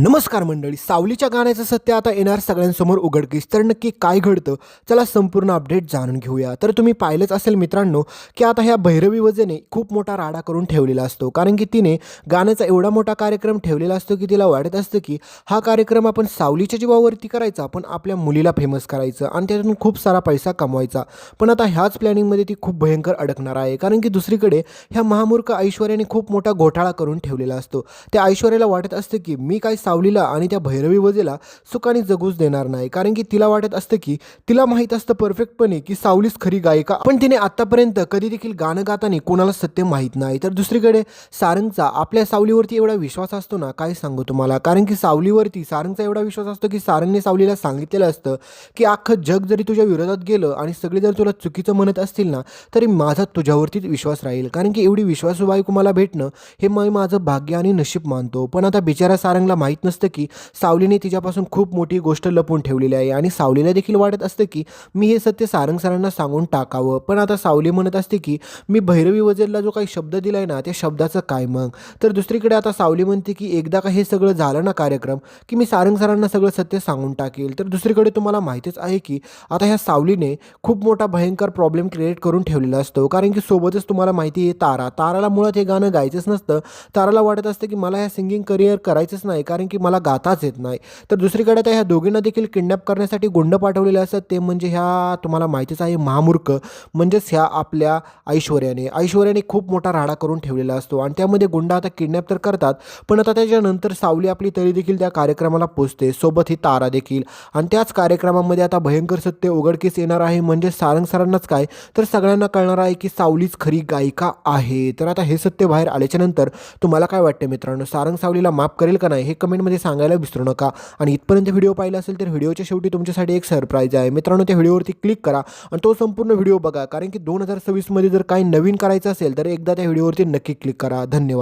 नमस्कार मंडळी, सावलीच्या गाण्याचं सत्य आता येणार सगळ्यांसमोर उघडकीस. तर नक्की काय घडतं, चला संपूर्ण अपडेट जाणून घेऊया. तर तुम्ही पाहिलंच असेल मित्रांनो, की आता ह्या भैरवी वजेने खूप मोठा राडा करून ठेवलेला असतो. कारण की तिने गाण्याचा एवढा मोठा कार्यक्रम ठेवलेला असतो की तिला वाटत असतं की हा कार्यक्रम आपण सावलीच्या जीवावरती करायचा, पण आपल्या मुलीला फेमस करायचं आणि त्यातून खूप सारा पैसा कमवायचा. पण आता ह्याच प्लॅनिंगमध्ये ती खूप भयंकर अडकणार आहे. कारण की दुसरीकडे ह्या महामूर्ख ऐश्वर्याने खूप मोठा घोटाळा करून ठेवलेला असतो. त्या ऐश्वर्याला वाटत असतं की मी काय सावलीला आणि त्या भैरवी वजेला सुखाने जगूच देणार नाही. कारण की तिला वाटत असतं की तिला माहीत असतं परफेक्टपणे की सावलीच खरी गायिका, पण तिने आतापर्यंत कधी देखील गाणं गाताना कोणाला सत्य माहीत नाही. तर दुसरीकडे सारंगचा आपल्या सावलीवरती एवढा विश्वास असतो ना, काय सांगू तुम्हाला. कारण की सावलीवरती सारंगचा एवढा विश्वास असतो की सारंगने सावलीला सांगितलेलं असतं की अख्खं जग जरी तुझ्या विरोधात गेलं आणि सगळे जर तुला चुकीचं म्हणत असतील ना, तरी माझा तुझ्यावरतीच विश्वास राहील. कारण की एवढी विश्वासू बायको मला भेटणं हे माझं भाग्य आणि नशीब मानतो. पण आता बिचारा सारंगला माहीत नसतं की सावलीने तिच्यापासून खूप मोठी गोष्ट लपवून ठेवलेली आहे आणि सावलीला देखील वाटत असतं की मी हे सत्य सारंग सरांना सांगून टाकावं. पण आता सावली म्हणत असते की मी भैरवी वजेरला जो काही शब्द दिलाय ना, त्या शब्दाचं काय मग. तर दुसरीकडे आता सावली म्हणते की एकदा का हे सगळं झालं ना कार्यक्रम, की मी सारंग सरांना सगळं सत्य सांगून टाकेल. तर दुसरीकडे तुम्हाला माहितीच आहे की आता ह्या सावलीने खूप मोठा भयंकर प्रॉब्लेम क्रिएट करून ठेवलेला असतो. कारण की सोबतच तुम्हाला माहिती आहे ताराला मुळात हे गाणं गायचंच नसतं. ताराला वाटत असतं की मला ह्या सिंगिंग करिअर करायचंच नाही, कारण की मला गाताच येत नाही. तर दुसरीकडे आता ह्या दोघींना देखील किडनॅप करण्यासाठी गुंड पाठवलेले असतात. ते म्हणजे ह्या तुम्हाला माहितीच आहे महामूर्ख, म्हणजेच ह्या आपल्या ऐश्वर्याने खूप मोठा राडा करून ठेवलेला असतो आणि त्यामध्ये गुंड आता किडनॅप तर करतात. पण आता त्याच्यानंतर सावली आपली तरी देखील त्या कार्यक्रमाला पोचते, सोबत ही तारा देखील. आणि त्याच कार्यक्रमामध्ये आता भयंकर सत्य उघडकीस येणार आहे. म्हणजे सारंग सरांनाच काय, तर सगळ्यांना कळणार आहे की सावलीच खरी गायिका आहे. तर आता हे सत्य बाहेर आल्याच्या नंतर तुम्हाला काय वाटतं मित्रांनो, सारंग सावलीला माफ करेल का नाही हे कमेंटमध्ये सांगायला विसरू नका. आणि इथपर्यंत व्हिडिओ पाहिला असेल तर व्हिडिओच्या शेवटी तुमच्यासाठी एक सरप्राईज आहे मित्रांनो. त्या व्हिडिओवरती क्लिक करा आणि तो संपूर्ण व्हिडिओ बघा. कारण की 2026 मध्ये जर काही नवीन करायचं असेल तर एकदा त्या व्हिडिओवरती नक्की क्लिक करा. धन्यवाद.